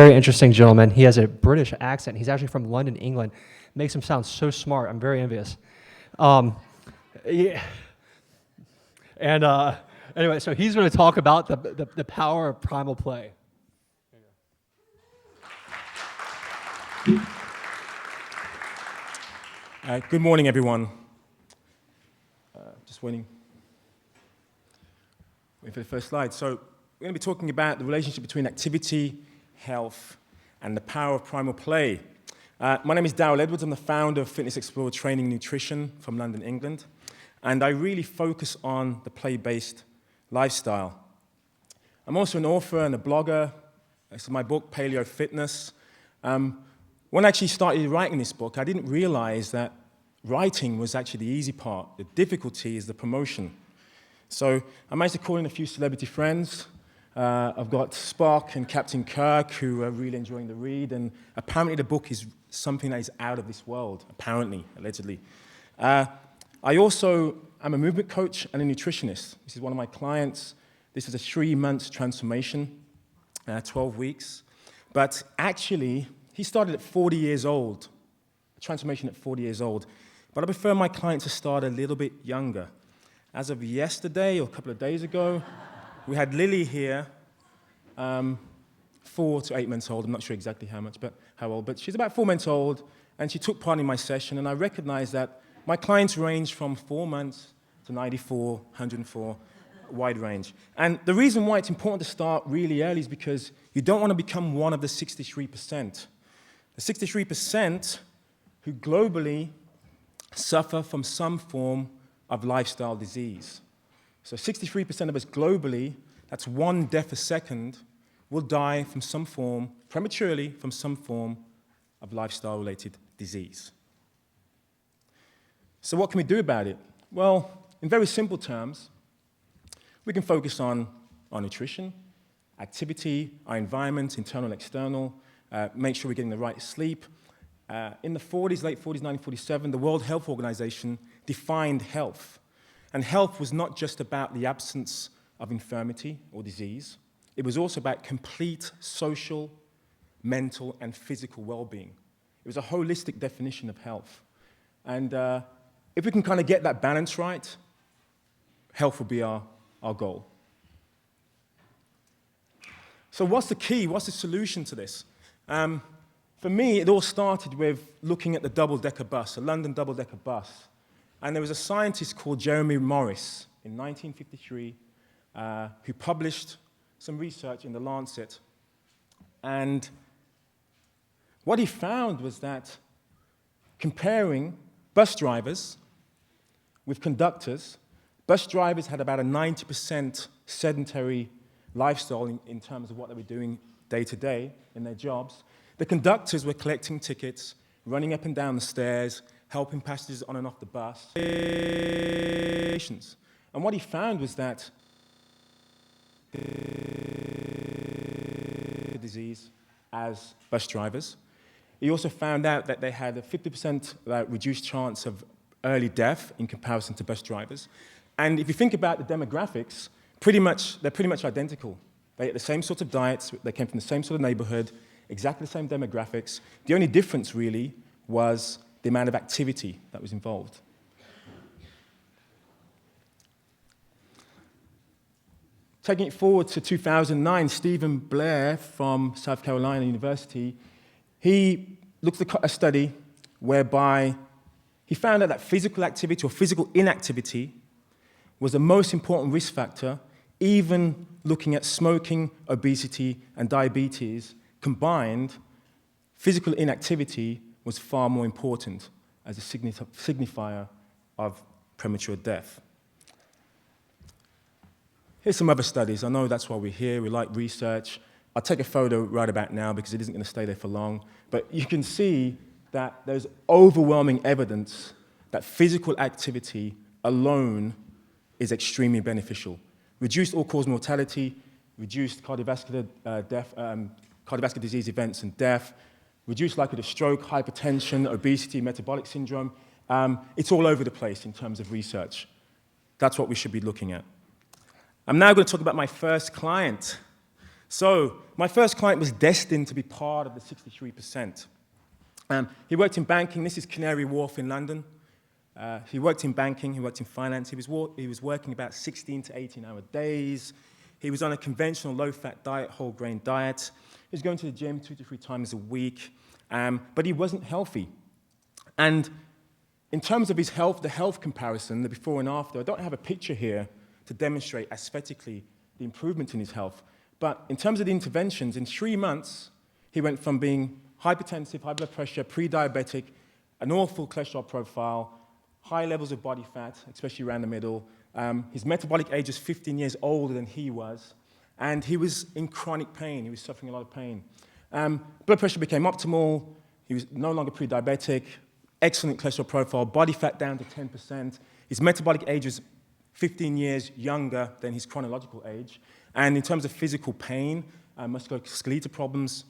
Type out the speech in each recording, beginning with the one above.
Very interesting gentleman. He has a British accent. He's actually from London, England. Makes him sound so smart. I'm very envious. Um, yeah. And anyway, so he's going to talk about the power of primal play. Good morning, everyone. Just waiting for the first slide. So we're going to be talking about the relationship between activity, health, and the power of primal play. My name is Darryl Edwards. I'm the founder of Fitness Explorer Training Nutrition from London, England. And I really focus on the play-based lifestyle. I'm also an author and a blogger. This is my book, Paleo Fitness. When I actually started writing this book, I didn't realize that writing was actually the easy part. The difficulty is the promotion. So I managed to call in a few celebrity friends. I've got Spock and Captain Kirk who are really enjoying the read, and apparently the book is something that is out of this world, apparently, allegedly. I also am a movement coach and a nutritionist. This is one of my clients. This is a 3-month transformation, 12 weeks. But actually, he started at 40 years old, a transformation at 40 years old. But I prefer my clients to start a little bit younger. As of yesterday, or a couple of days ago, we had Lily here, 4 to 8 months old. I'm not sure exactly how old, but she's about 4 months old, and she took part in my session, and I recognized that my clients range from 4 months to 94, 104, wide range. And the reason why it's important to start really early is because you don't want to become one of the 63%. The 63% who globally suffer from some form of lifestyle disease. So 63% of us globally, that's 1 death a second, will die from some form, prematurely, from some form of lifestyle-related disease. So what can we do about it? Well, in very simple terms, we can focus on our nutrition, activity, our environment, internal and external, make sure we're getting the right sleep. In the 40s, late 40s, 1947, the World Health Organization defined health. And health was not just about the absence of infirmity or disease. It was also about complete social, mental, and physical well-being. It was a holistic definition of health. And if we can kind of get that balance right, health will be our goal. So what's the key? What's the solution to this? For me, it all started with looking at the double-decker bus, a London double-decker bus. And there was a scientist called Jeremy Morris in 1953 who published some research in The Lancet. And what he found was that comparing bus drivers with conductors, bus drivers had about a 90% sedentary lifestyle in terms of what they were doing day to day in their jobs. The conductors were collecting tickets, running up and down the stairs, helping passengers on and off the bus. And what he found was that disease as bus drivers. He also found out that they had a 50% reduced chance of early death in comparison to bus drivers. And if you think about the demographics, they're pretty much identical. They ate the same sort of diets, they came from the same sort of neighborhood, exactly the same demographics. The only difference really was the amount of activity that was involved. Taking it forward to 2009, Stephen Blair from South Carolina University, he looked at a study whereby he found out that physical activity or physical inactivity was the most important risk factor, even looking at smoking, obesity, and diabetes combined. Physical inactivity was far more important as a signifier of premature death. Here's some other studies. I know that's why we're here. We like research. I'll take a photo right about now because it isn't going to stay there for long. But you can see that there's overwhelming evidence that physical activity alone is extremely beneficial. Reduced all-cause mortality, reduced cardiovascular disease events and death, reduced likelihood of stroke, hypertension, obesity, metabolic syndrome. It's all over the place in terms of research. That's what we should be looking at. I'm now going to talk about my first client. So my first client was destined to be part of the 63%. He worked in banking. This is Canary Wharf in London. He worked in banking. He worked in finance. He was working about 16 to 18-hour days. He was on a conventional low-fat diet, whole grain diet. He was going to the gym 2 to 3 times a week, but he wasn't healthy. And in terms of his health, the health comparison, the before and after, I don't have a picture here to demonstrate aesthetically the improvement in his health. But in terms of the interventions, in 3 months, he went from being hypertensive, high blood pressure, pre-diabetic, an awful cholesterol profile, high levels of body fat, especially around the middle. His metabolic age was 15 years older than he was, and he was in chronic pain. He was suffering a lot of pain. Blood pressure became optimal. He was no longer pre-diabetic, excellent cholesterol profile, body fat down to 10%. His metabolic age was 15 years younger than his chronological age. And in terms of physical pain, musculoskeletal problems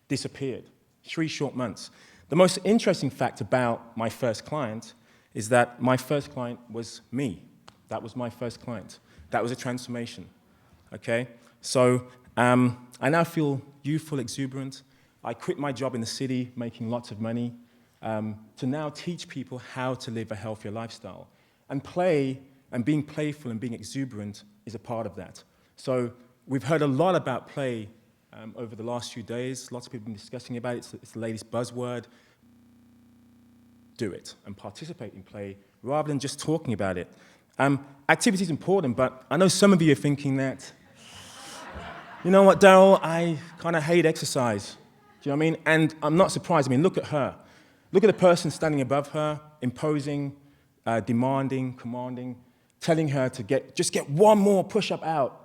disappeared. 3 short months. The most interesting fact about my first client is that my first client was me. That was my first client. That was a transformation, okay? So I now feel youthful, exuberant. I quit my job in the city, making lots of money, to now teach people how to live a healthier lifestyle. And play, and being playful and being exuberant is a part of that. So we've heard a lot about play over the last few days. Lots of people have been discussing about it. It's the latest buzzword. Do it and participate in play rather than just talking about it. Activity is important, but I know some of you are thinking that, you know what, Daryl, I kind of hate exercise. Do you know what I mean? And I'm not surprised. I mean, look at her. Look at the person standing above her, imposing, demanding, commanding, telling her to just get one more push-up out.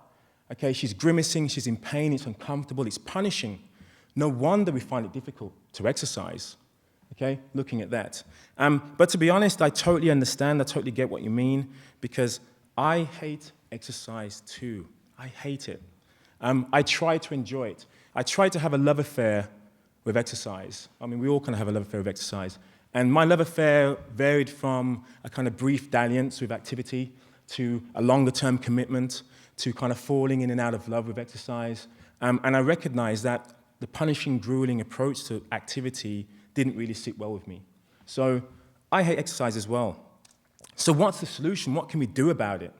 Okay, she's grimacing, she's in pain, it's uncomfortable, it's punishing. No wonder we find it difficult to exercise. Okay, looking at that. But to be honest, I totally understand, I totally get what you mean, because I hate exercise too. I hate it. I try to enjoy it. I try to have a love affair with exercise. I mean, we all kind of have a love affair with exercise. And my love affair varied from a kind of brief dalliance with activity to a longer-term commitment to kind of falling in and out of love with exercise. And I recognized that the punishing, grueling approach to activity didn't really sit well with me. So I hate exercise as well. So what's the solution? What can we do about it?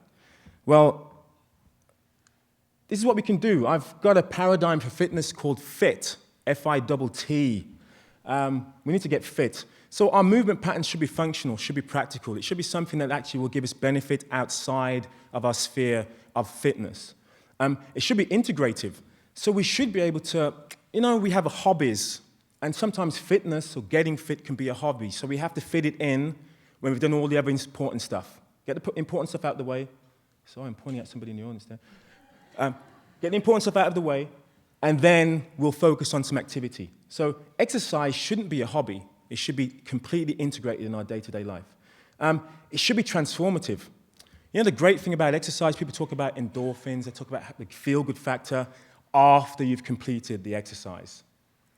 Well, this is what we can do. I've got a paradigm for fitness called FIT, F-I-T-T. We need to get fit. So our movement patterns should be functional, should be practical. It should be something that actually will give us benefit outside of our sphere of fitness. It should be integrative. So we should be able to, we have hobbies, and sometimes fitness or getting fit can be a hobby. So we have to fit it in when we've done all the other important stuff. Get the important stuff out of the way. Sorry, I'm pointing at somebody in the audience there. Get the important stuff out of the way, and then we'll focus on some activity. So exercise shouldn't be a hobby. It should be completely integrated in our day-to-day life. It should be transformative. The great thing about exercise, people talk about endorphins, they talk about the feel-good factor after you've completed the exercise,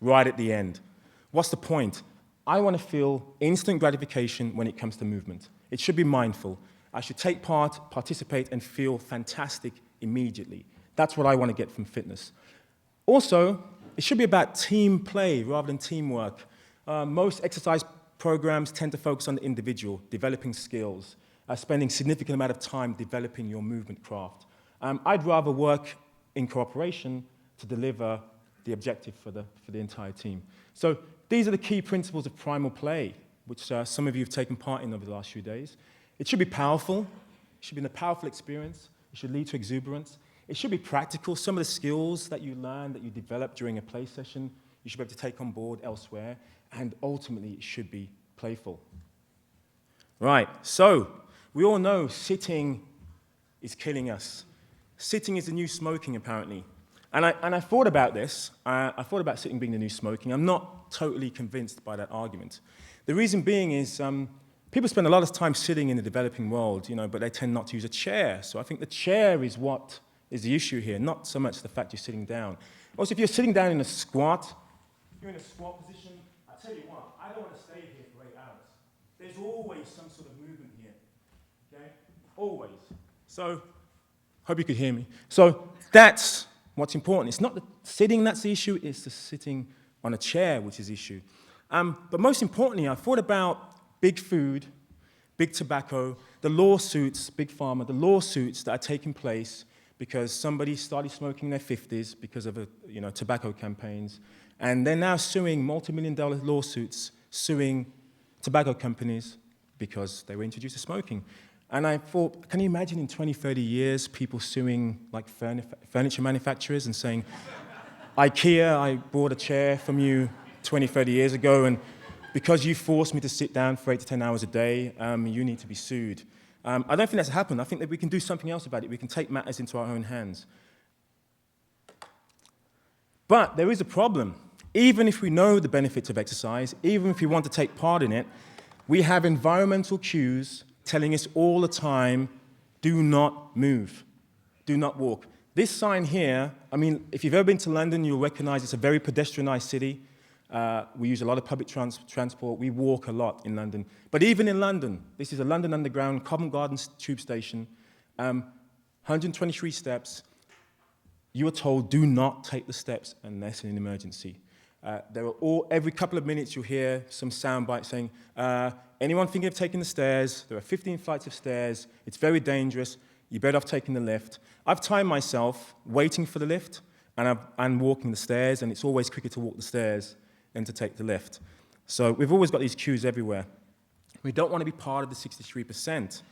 right at the end. What's the point? I want to feel instant gratification when it comes to movement. It should be mindful. I should take part, participate, and feel fantastic immediately. That's what I want to get from fitness. Also, it should be about team play rather than teamwork. Most exercise programs tend to focus on the individual, developing skills, spending significant amount of time developing your movement craft. I'd rather work in cooperation to deliver the objective for the entire team. So these are the key principles of primal play, which some of you have taken part in over the last few days. It should be powerful. It should be a powerful experience. It should lead to exuberance. It should be practical. Some of the skills that you learn, that you develop during a play session, you should be able to take on board elsewhere. And ultimately, it should be playful. Right, so we all know sitting is killing us. Sitting is the new smoking, apparently. And I thought about this. I thought about sitting being the new smoking. I'm not totally convinced by that argument. The reason being is people spend a lot of time sitting in the developing world, but they tend not to use a chair. So I think the chair is what is the issue here, not so much the fact you're sitting down. Also, if you're sitting down in a squat, you're in a squat position, I tell you what, I don't want to stay here for 8 hours. There's always some sort of movement here, okay? Always. So, hope you could hear me. So that's what's important. It's not the sitting that's the issue, it's the sitting on a chair which is the issue. But most importantly, I thought about big food, big tobacco, the lawsuits, big pharma, the lawsuits that are taking place because somebody started smoking in their 50s because of tobacco campaigns, and they're now suing multi-million-dollar lawsuits, suing tobacco companies because they were introduced to smoking. And I thought, can you imagine in 20, 30 years, people suing like furniture manufacturers and saying, IKEA, I bought a chair from you 20, 30 years ago, and because you forced me to sit down for 8 to 10 hours a day, you need to be sued. I don't think that's happened. I think that we can do something else about it. We can take matters into our own hands. But there is a problem. Even if we know the benefits of exercise, even if we want to take part in it, we have environmental cues telling us all the time, do not move, do not walk. This sign here, I mean, if you've ever been to London, you'll recognize it's a very pedestrianized city. We use a lot of public transport. We walk a lot in London. But even in London, this is a London Underground, Covent Garden tube station, 123 steps. You are told, do not take the steps unless in an emergency. Every couple of minutes you'll hear some soundbite saying, anyone thinking of taking the stairs, there are 15 flights of stairs, it's very dangerous, you're better off taking the lift. I've timed myself waiting for the lift, and I'm walking the stairs, and it's always quicker to walk the stairs than to take the lift. So we've always got these cues everywhere. We don't want to be part of the 63%.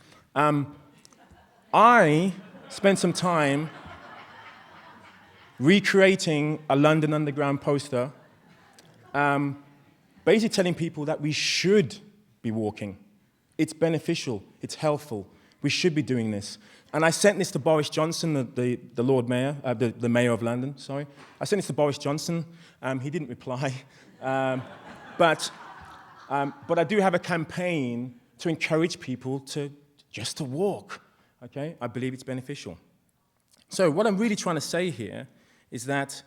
I spent some time recreating a London Underground poster, basically telling people that we should be walking. It's beneficial, it's helpful, we should be doing this. And I sent this to Boris Johnson, the Lord Mayor, the Mayor of London, sorry. I sent this to Boris Johnson. He didn't reply. But I do have a campaign to encourage people to walk, okay? I believe it's beneficial. So what I'm really trying to say here is that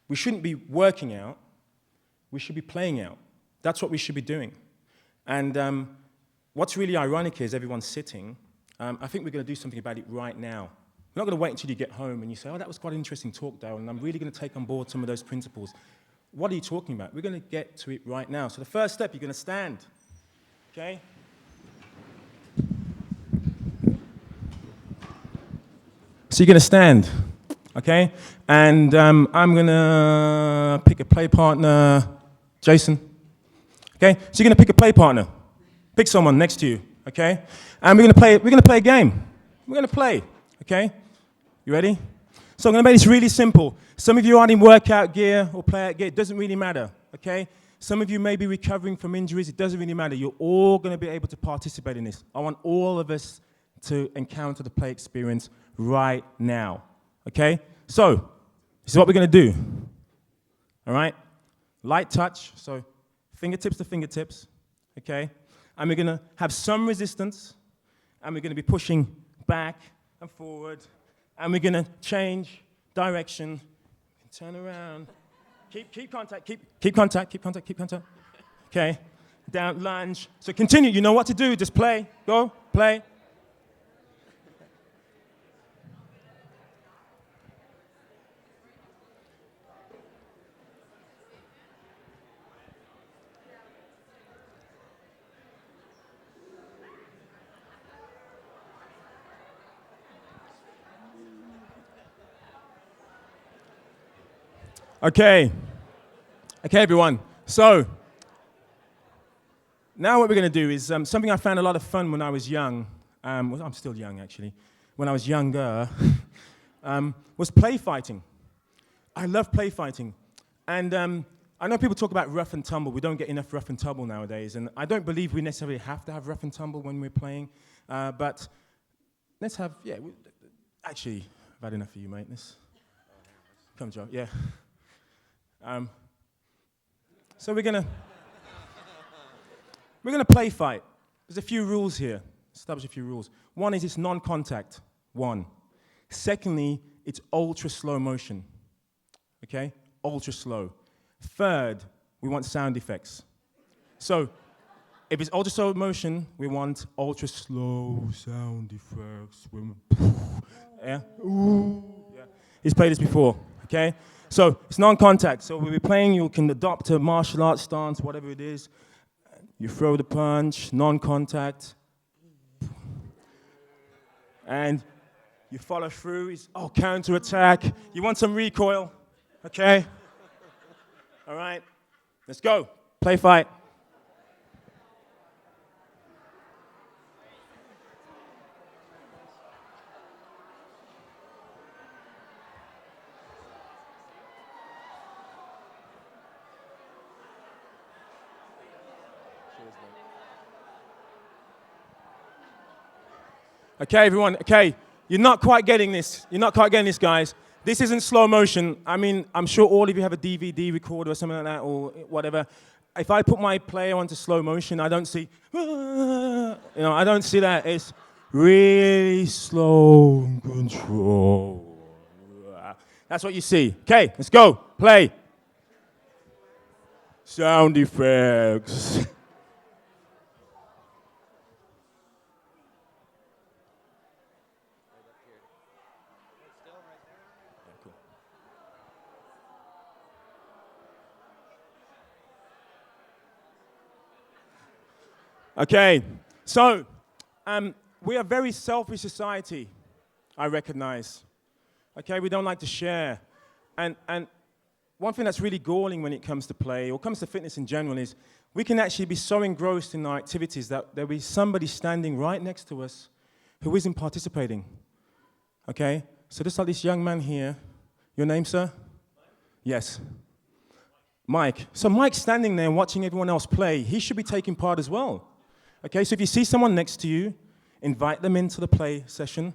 we shouldn't be working out, we should be playing out. That's what we should be doing. And what's really ironic is everyone's sitting. I think we're going to do something about it right now. We're not going to wait until you get home and you say, oh, that was quite an interesting talk, Darryl, and I'm really going to take on board some of those principles. What are you talking about? We're going to get to it right now. So the first step, you're going to stand, okay? So you're going to stand, okay? And I'm going to pick a play partner, Jason. Okay? So you're going to pick a play partner. Pick someone next to you, okay? And we're going to play a game. We're going to play, okay? You ready? So I'm going to make this really simple. Some of you aren't in workout gear or play-out gear. It doesn't really matter, okay? Some of you may be recovering from injuries. It doesn't really matter. You're all going to be able to participate in this. I want all of us to encounter the play experience right now, okay? So this is what we're going to do, all right? Light touch, so fingertips to fingertips, okay? And we're going to have some resistance, and we're going to be pushing back and forward, and we're going to change direction, turn around, keep contact, keep contact, okay? Down, lunge. So continue, you know what to do, just play, go, play. Okay, everyone. So now what we're going to do is something I found a lot of fun when I was young. Well, I'm still young, actually. When I was younger, was play fighting. I love play fighting. And I know people talk about rough and tumble. We don't get enough rough and tumble nowadays. And I don't believe we necessarily have to have rough and tumble when we're playing. But let's have, actually, I've had enough of you, mate. Come, Joe, yeah. So we're gonna play fight. There's a few rules here. Establish a few rules. One is it's non-contact. One. Secondly, it's ultra slow motion. Okay? Ultra slow. Third, we want sound effects. So if it's ultra slow motion, we want ultra slow sound effects. Yeah? Ooh. Yeah. He's played this before, okay? So it's non-contact. So we'll be playing, you can adopt a martial arts stance, whatever it is. You throw the punch, non-contact. And you follow through. Counter-attack. You want some recoil, okay? All right, let's go. Play fight. Okay, everyone, okay. You're not quite getting this. You're not quite getting this, guys. This isn't slow motion. I mean, I'm sure all of you have a DVD recorder or something like that or whatever. If I put my player onto slow motion, I don't see, I don't see that. It's really slow and control. That's what you see. Okay, let's go. Play. Sound effects. Okay, so we are a very selfish society, I recognize. Okay, we don't like to share. And one thing that's really galling when it comes to play, or comes to fitness in general, is we can actually be so engrossed in our activities that there'll be somebody standing right next to us who isn't participating. Okay, so just like this young man here. Your name, sir? Yes. Mike. So Mike's standing there watching everyone else play. He should be taking part as well. Okay, so if you see someone next to you, invite them into the play session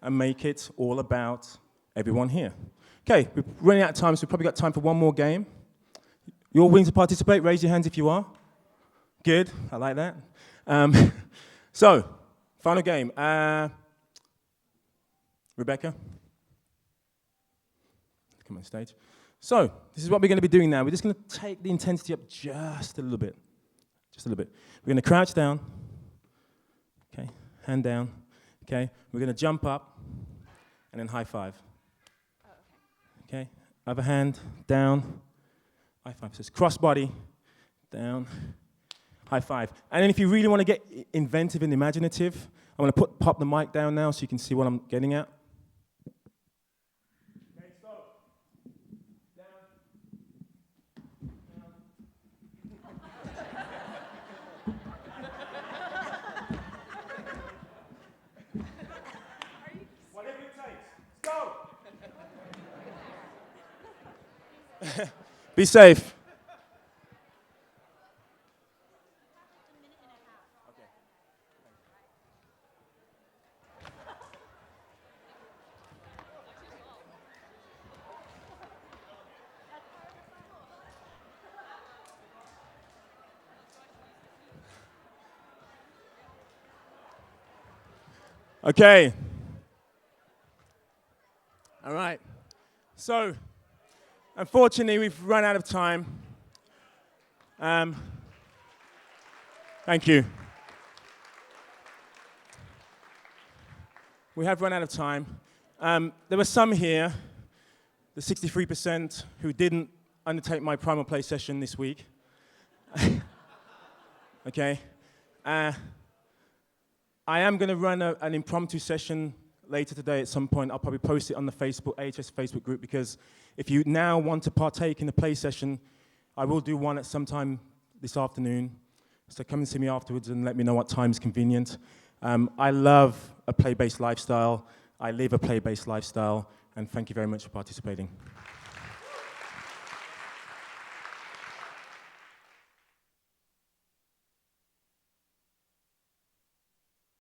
and make it all about everyone here. Okay, we're running out of time, so we've probably got time for one more game. You all willing to participate? Raise your hands if you are. Good, I like that. So, final game. Rebecca, come on stage. So, this is what we're going to be doing now. We're just going to take the intensity up just a little bit. Just a little bit. We're going to crouch down. Okay, hand down. Okay, we're going to jump up and then high five. Oh, okay. Okay, other hand down. High five. So it's cross body, down, high five. And then if you really want to get inventive and imaginative, I'm going to pop the mic down now so you can see what I'm getting at. Be safe. Okay. All right. So, unfortunately, we've run out of time. Thank you. We have run out of time. There were some here, the 63%, who didn't undertake my primal play session this week. Okay. I am going to run an impromptu session later today at some point. I'll probably post it on the AHS Facebook group, because if you now want to partake in the play session, I will do one at some time this afternoon. So come and see me afterwards and let me know what time is convenient. I love a play-based lifestyle. I live a play-based lifestyle. And thank you very much for participating.